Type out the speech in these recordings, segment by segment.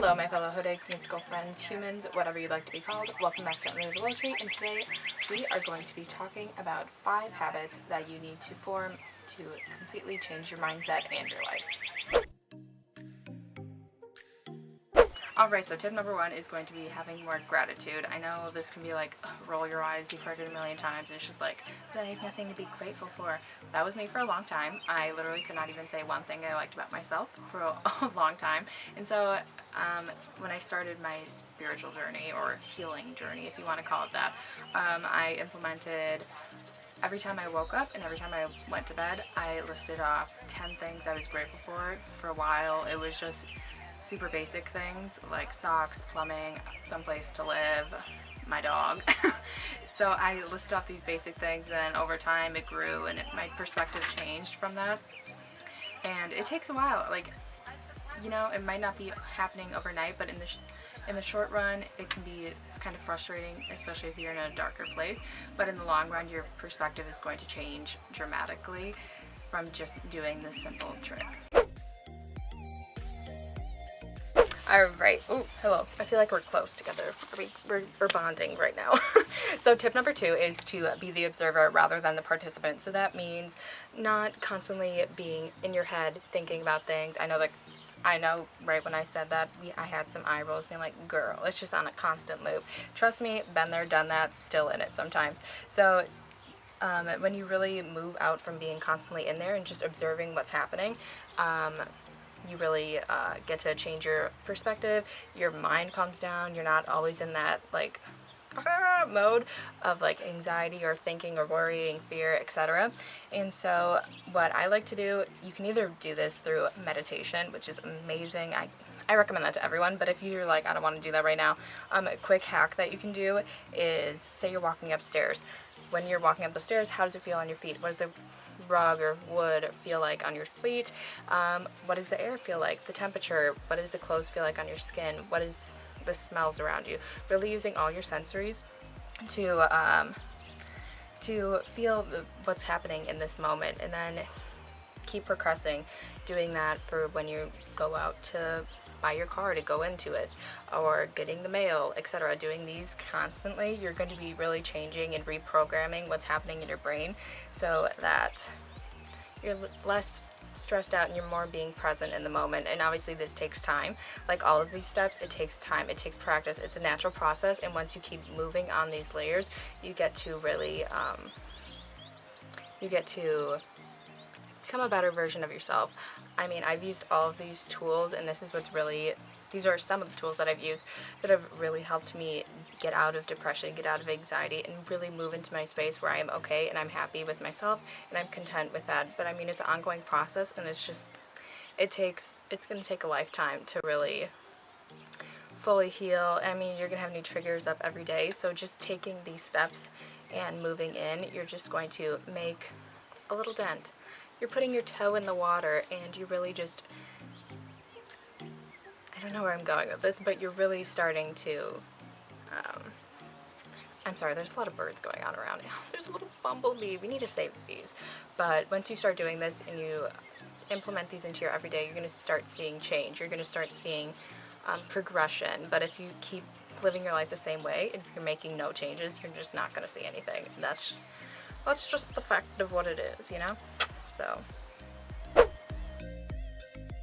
Hello my fellow hood eggs, mystical friends, humans, whatever you'd like to be called. Welcome back to Under the Willow Tree, and today we are going to be talking about 5 habits that you need to form to completely change your mindset and your life. Alright, so tip number 1 is going to be having more gratitude. I know this can be like, roll your eyes, you've heard it a million times, it's just like, but I have nothing to be grateful for. That was me for a long time. I literally could not even say one thing I liked about myself for a long time. And so when I started my spiritual journey, or healing journey if you want to call it that, I implemented, every time I woke up and every time I went to bed, I listed off 10 things I was grateful for. For a while it was just super basic things like socks, plumbing, someplace to live, my dog. So I listed off these basic things, and then over time it grew and my perspective changed from that. And it takes a while, like, you know, it might not be happening overnight, but in the short run it can be kind of frustrating, especially if you're in a darker place. But in the long run your perspective is going to change dramatically from just doing this simple trick. Alright, oh, hello. I feel like we're close together. We're bonding right now. So tip number 2 is to be the observer rather than the participant. So that means not constantly being in your head thinking about things. I know right when I said that, I had some eye rolls being like, girl, it's just on a constant loop. Trust me, been there, done that, still in it sometimes. So when you really move out from being constantly in there and just observing what's happening, you really get to change your perspective. Your mind calms down. You're not always in that like mode of like anxiety or thinking or worrying, fear, etc. And so what I like to do, you can either do this through meditation, which is amazing. I recommend that to everyone, but if you're like, I don't want to do that right now, a quick hack that you can do is, say you're walking upstairs. When you're walking up the stairs, how does it feel on your feet? What does the rug or wood feel like on your feet? What does the air feel like? The temperature? What does the clothes feel like on your skin? What is the smells around you? Really using all your sensories to feel what's happening in this moment, and then keep progressing, doing that for when you go out to buy your car to go into it, or getting the mail, etc. Doing these constantly, you're going to be really changing and reprogramming what's happening in your brain so that you're less stressed out and you're more being present in the moment. And obviously this takes time. Like all of these steps, it takes time, it takes practice, it's a natural process, and once you keep moving on these layers, you get to really become a better version of yourself. I mean, I've used all of these tools, and these are some of the tools that I've used that have really helped me get out of depression, get out of anxiety, and really move into my space where I am okay and I'm happy with myself and I'm content with that. But I mean, it's an ongoing process, and it's going to take a lifetime to really fully heal. I mean, you're going to have new triggers up every day, so just taking these steps and moving in, you're just going to make a little dent. You're putting your toe in the water, and you really just, I don't know where I'm going with this, but you're really starting to, I'm sorry, there's a lot of birds going on around. There's a little bumblebee. We need to save the bees. But once you start doing this and you implement these into your everyday, you're going to start seeing change. You're going to start seeing progression. But if you keep living your life the same way, if you're making no changes, you're just not going to see anything. And that's just the fact of what it is, you know? So,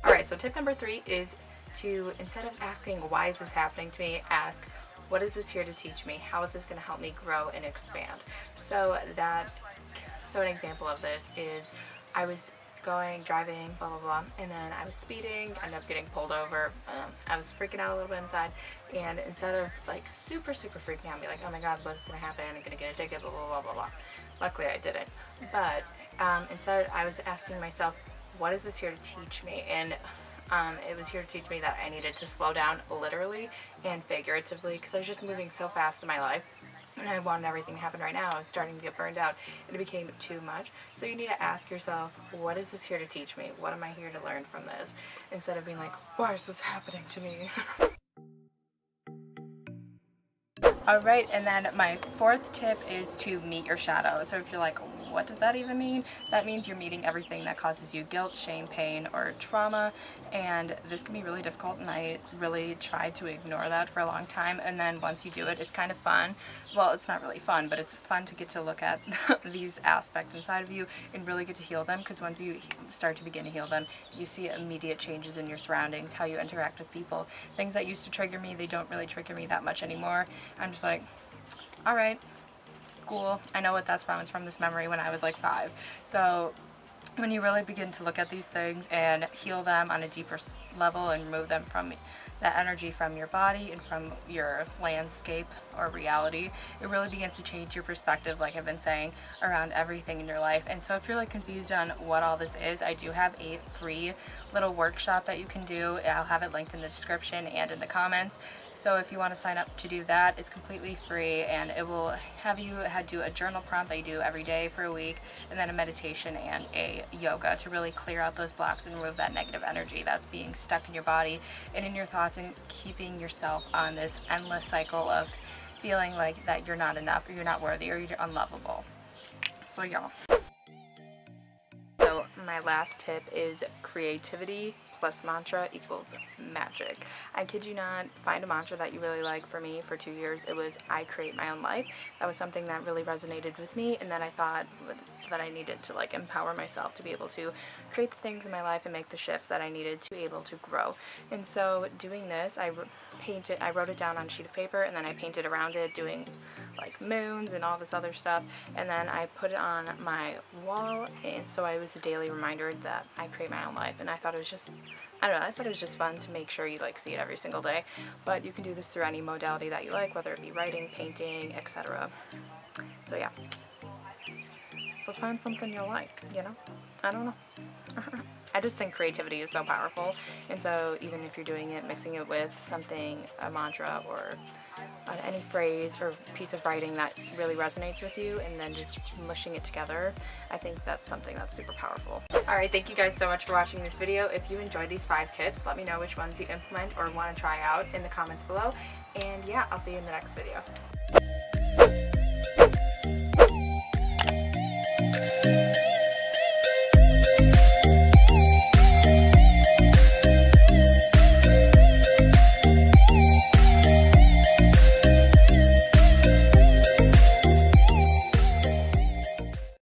alright, so tip number 3 is to, instead of asking why is this happening to me, ask what is this here to teach me? How is this going to help me grow and expand? So an example of this is, I was driving, blah blah blah, and then I was speeding, ended up getting pulled over. I was freaking out a little bit inside, and instead of like super freaking out and be like, oh my god, what's going to happen? I'm going to get a ticket, blah blah blah blah blah. Luckily I didn't. But instead I was asking myself, what is this here to teach me? And it was here to teach me that I needed to slow down, literally and figuratively, because I was just moving so fast in my life and I wanted everything to happen right now. I was starting to get burned out and it became too much. So you need to ask yourself, what is this here to teach me? What am I here to learn from this? Instead of being like, why is this happening to me? Alright, and then my 4th tip is to meet your shadow. So if you're like, what does that even mean? That means you're meeting everything that causes you guilt, shame, pain, or trauma, and this can be really difficult, and I really tried to ignore that for a long time. And then once you do it, it's kind of fun. Well, it's not really fun, but it's fun to get to look at these aspects inside of you and really get to heal them, because once you start to begin to heal them, you see immediate changes in your surroundings, how you interact with people. Things that used to trigger me, they don't really trigger me that much anymore. I'm just like, all right, cool. I know what that's from. It's from this memory when I was like 5. So when you really begin to look at these things and heal them on a deeper level and remove them from that energy from your body and from your landscape or reality, it really begins to change your perspective, like I've been saying, around everything in your life. And so if you're like confused on what all this is, I do have a free little workshop that you can do. I'll have it linked in the description and in the comments. So if you want to sign up to do that, it's completely free, and it will have you do a journal prompt that you do every day for a week, and then a meditation and a yoga to really clear out those blocks and remove that negative energy that's being stuck in your body and in your thoughts, and keeping yourself on this endless cycle of feeling like that you're not enough, or you're not worthy, or you're unlovable. So y'all. So my last tip is creativity plus mantra equals magic. I kid you not, find a mantra that you really like. For me, for 2 years, it was I create my own life. That was something that really resonated with me, and then I thought that I needed to like empower myself to be able to create the things in my life and make the shifts that I needed to be able to grow. And so doing this, I wrote it down on a sheet of paper, and then I painted around it, doing like moons and all this other stuff, and then I put it on my wall, and so it was a daily reminder that I create my own life. And I thought it was just, I don't know, I thought it was just fun to make sure you like see it every single day. But you can do this through any modality that you like, whether it be writing, painting, etc. So yeah, so find something you like, you know, I don't know. I just think creativity is so powerful, and so even if you're doing it, mixing it with something, a mantra, or any phrase or piece of writing that really resonates with you, and then just mushing it together, I think that's something that's super powerful. Alright, thank you guys so much for watching this video. If you enjoyed these 5 tips, let me know which ones you implement or want to try out in the comments below, and yeah, I'll see you in the next video.